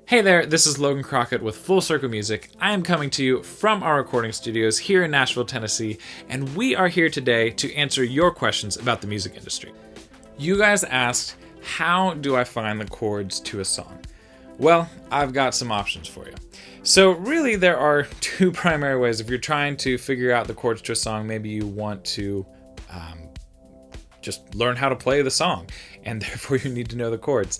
Hey there, this is Logan Crockett with Full Circle Music. I am coming to you from our recording studios here in Nashville, Tennessee, and we are here today to answer your questions about the music industry. You guys asked, how do I find the chords to a song? Well, I've got some options for you. So really there are two primary ways. If you're trying to figure out the chords to a song, maybe you want to just learn how to play the song, and therefore you need to know the chords.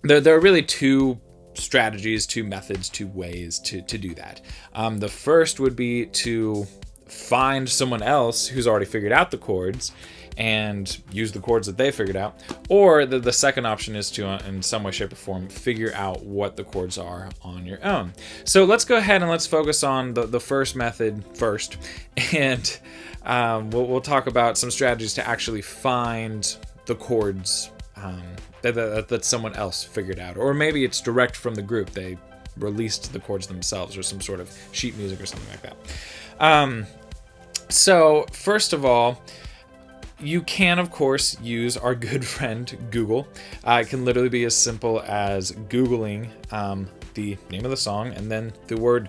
There are really two strategies, two methods, two ways to do that. The first would be to find someone else who's already figured out the chords and use the chords that they figured out. Or the second option is to, in some way, shape, or form, figure out what the chords are on your own. So let's go ahead and let's focus on the first method first. And we'll talk about some strategies to actually find the chords that someone else figured out, or maybe it's direct from the group. They released the chords themselves, or some sort of sheet music or something like that. So first of all, you can of course use our good friend Google. It can literally be as simple as Googling the name of the song and then the word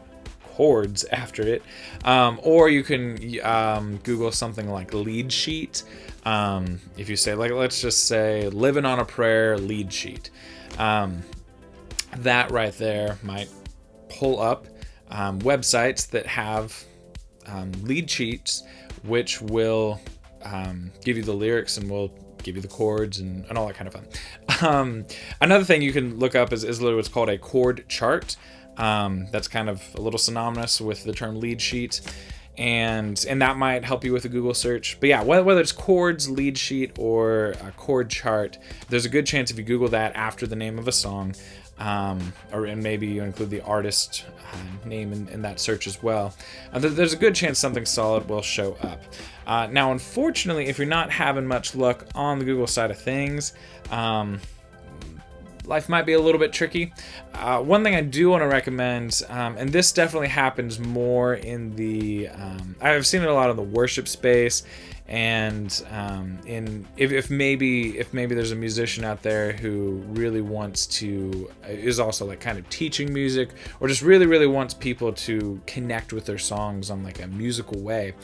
chords after it, or you can Google something like lead sheet. If you say, like, let's just say Living on a Prayer lead sheet, that right there might pull up websites that have lead sheets, which will give you the lyrics and will give you the chords and all that kind of fun. Another thing you can look up is literally what's called a chord chart. That's kind of a little synonymous with the term lead sheet, and that might help you with a Google search. But yeah, whether it's chords, lead sheet, or a chord chart, there's a good chance if you Google that after the name of a song, and maybe you include the artist name in that search as well, there's a good chance something solid will show up. Now, unfortunately, if you're not having much luck on the Google side of things, life might be a little bit tricky. One thing I do want to recommend, and this definitely happens more in the, I've seen it a lot in the worship space, and if maybe there's a musician out there who really wants to, is also like kind of teaching music, or just really wants people to connect with their songs on like a musical way.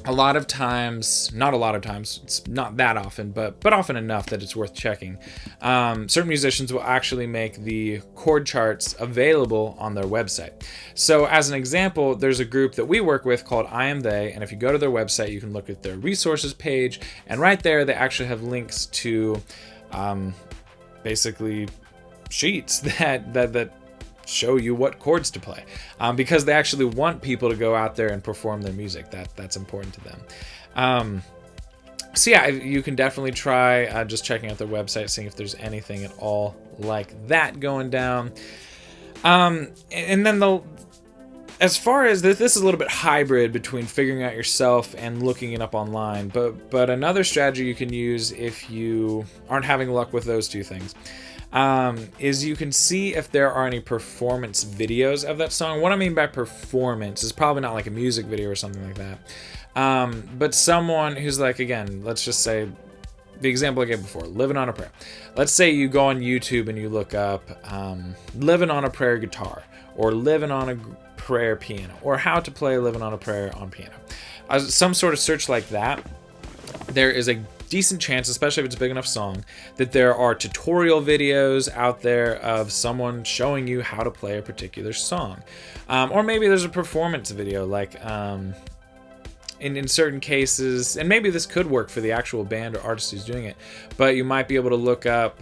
A lot of times, not a lot of times, it's not that often, but often enough that it's worth checking. Certain musicians will actually make the chord charts available on their website. So as an example, there's a group that we work with called I Am They, and if you go to their website, you can look at their resources page, and right there they actually have links to basically sheets that show you what chords to play, because they actually want people to go out there and perform their music. That's important to them. So yeah, you can definitely try just checking out their website, seeing if there's anything at all like that going down. And then as far as this is a little bit hybrid between figuring out yourself and looking it up online, but another strategy you can use if you aren't having luck with those two things, is you can see if there are any performance videos of that song. What I mean by performance is probably not like a music video or something like that, but someone who's like, again, let's just say the example I gave before, Living on a Prayer. Let's say you go on YouTube and you look up Living on a Prayer guitar, or Living on a Prayer piano, or how to play Living on a Prayer on piano. Some sort of search like that, there is a decent chance, especially if it's a big enough song, that there are tutorial videos out there of someone showing you how to play a particular song. Or maybe there's a performance video, like in certain cases, and maybe this could work for the actual band or artist who's doing it, but you might be able to look up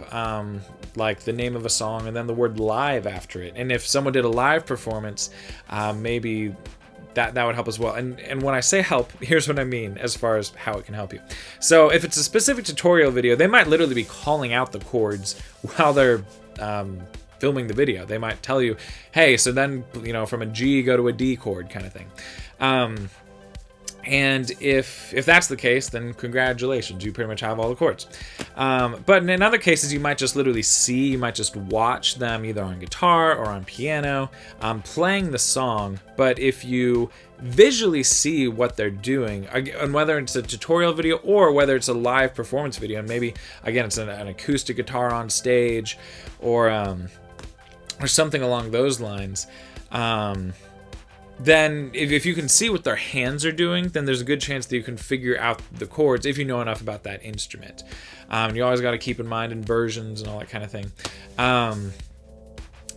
like the name of a song and then the word live after it. And if someone did a live performance, maybe that would help as well. And when I say help, here's what I mean as far as how it can help you. So if it's a specific tutorial video, they might literally be calling out the chords while they're filming the video. They might tell you, hey, so then, from a G go to a D chord kind of thing. And if that's the case, then congratulations, you pretty much have all the chords. But in other cases, you might just literally see, you might just watch them either on guitar or on piano playing the song. But if you visually see what they're doing, and whether it's a tutorial video or whether it's a live performance video, and maybe again it's an acoustic guitar on stage or something along those lines, then if you can see what their hands are doing, then there's a good chance that you can figure out the chords if you know enough about that instrument. You always got to keep in mind inversions and all that kind of thing.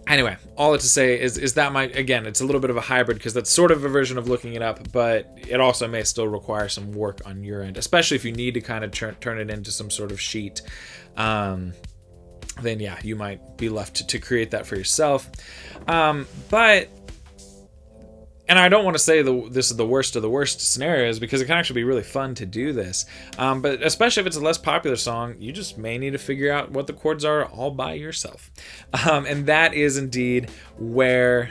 Anyway, all that to say is that again, it's a little bit of a hybrid because that's sort of a version of looking it up, but it also may still require some work on your end, especially if you need to kind of turn it into some sort of sheet. Then yeah, you might be left to create that for yourself. And I don't want to say this is the worst of the worst scenarios, because it can actually be really fun to do this. But especially if it's a less popular song, you just may need to figure out what the chords are all by yourself. And that is indeed where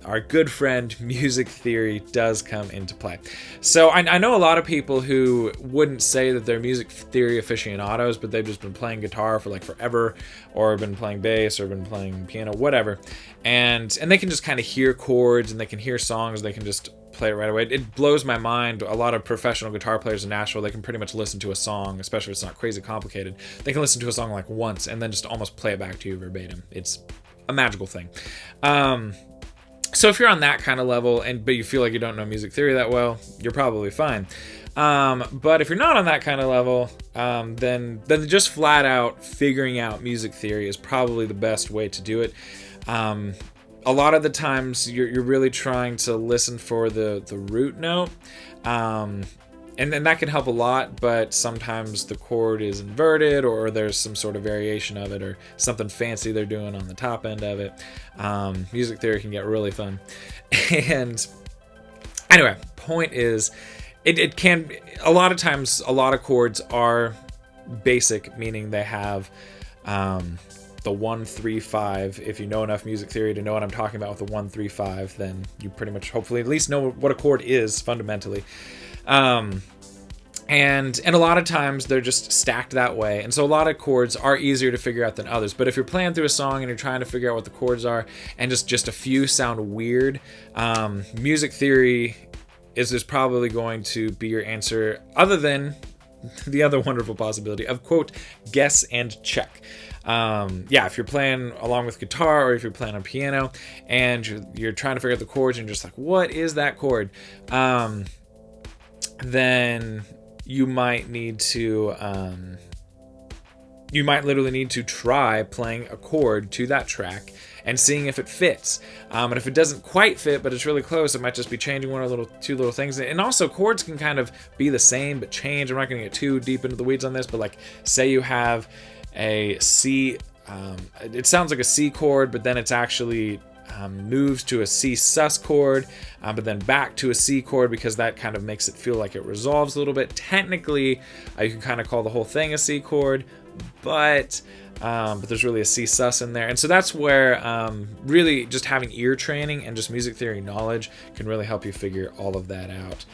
our good friend music theory does come into play. So I know a lot of people who wouldn't say that they're music theory aficionados, but they've just been playing guitar for like forever, or been playing bass, or been playing piano, whatever. And they can just kind of hear chords, and they can hear songs, they can just play it right away. It blows my mind. A lot of professional guitar players in Nashville, they can pretty much listen to a song, especially if it's not crazy complicated. They can listen to a song like once and then just almost play it back to you verbatim. It's a magical thing. So if you're on that kind of level, but you feel like you don't know music theory that well, you're probably fine. But if you're not on that kind of level, then just flat out figuring out music theory is probably the best way to do it. A lot of the times you're really trying to listen for the root note, and then that can help a lot, but sometimes the chord is inverted, or there's some sort of variation of it, or something fancy they're doing on the top end of it. Music theory can get really fun. And anyway, point is, it can, a lot of times, a lot of chords are basic, meaning they have the 1, 3, 5. If you know enough music theory to know what I'm talking about with the 1, 3, 5, then you pretty much hopefully at least know what a chord is fundamentally. And a lot of times they're just stacked that way. And so a lot of chords are easier to figure out than others. But if you're playing through a song and you're trying to figure out what the chords are, and just a few sound weird, music theory is probably going to be your answer, other than the other wonderful possibility of, quote, guess and check. If you're playing along with guitar, or if you're playing on piano and you're trying to figure out the chords and you're just like, what is that chord? Then you might need to, you might literally need to try playing a chord to that track and seeing if it fits. And if it doesn't quite fit, but it's really close, it might just be changing one or two little things. And also, chords can kind of be the same but change. I'm not going to get too deep into the weeds on this, but like, say you have a C, it sounds like a C chord, but then it's actually moves to a C sus chord, but then back to a C chord, because that kind of makes it feel like it resolves a little bit. Technically, you can kind of call the whole thing a C chord, but there's really a C sus in there. And so that's where really just having ear training and just music theory knowledge can really help you figure all of that out.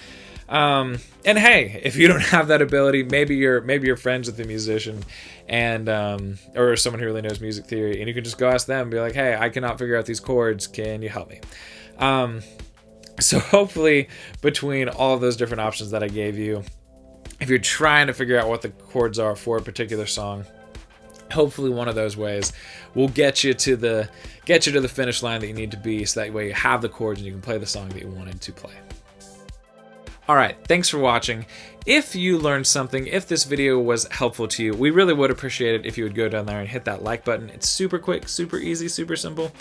And hey, if you don't have that ability, maybe you're friends with a musician and or someone who really knows music theory, and you can just go ask them and be like, hey, I cannot figure out these chords, can you help me? So hopefully, between all of those different options that I gave you, if you're trying to figure out what the chords are for a particular song, hopefully one of those ways will get you to the finish line that you need to be, so that way you have the chords and you can play the song that you wanted to play. Alright, thanks for watching. If you learned something, if this video was helpful to you, we really would appreciate it if you would go down there and hit that like button. It's super quick, super easy, super simple,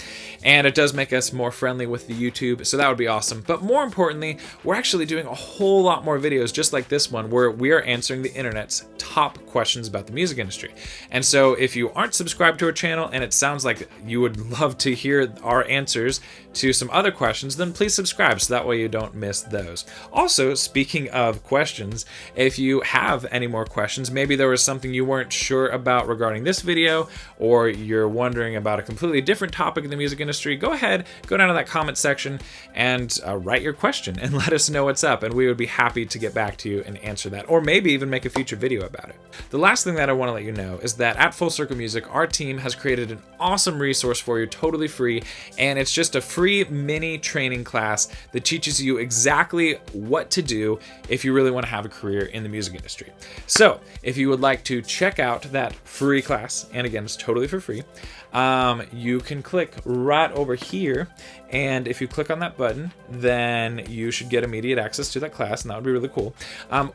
and it does make us more friendly with the YouTube, so that would be awesome. But more importantly, we're actually doing a whole lot more videos just like this one, where we are answering the internet's top questions about the music industry. And so if you aren't subscribed to our channel and it sounds like you would love to hear our answers to some other questions, then please subscribe so that way you don't miss those. Also, speaking of questions, If you have any more questions, maybe there was something you weren't sure about regarding this video, or you're wondering about a completely different topic in the music industry, go ahead, go down to that comment section and write your question and let us know what's up, and we would be happy to get back to you and answer that, or maybe even make a future video about it. The last thing that I want to let you know is that at Full Circle Music, our team has created an awesome resource for you, totally free, and it's just a free mini training class that teaches you exactly what to do if you really want to have a career in the music industry. So if you would like to check out that free class, and again, it's totally for free, you can click right over here, and if you click on that button, then you should get immediate access to that class, and that would be really cool.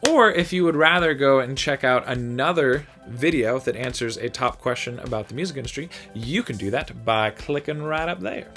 Or if you would rather go and check out another video that answers a top question about the music industry, you can do that by clicking right up there.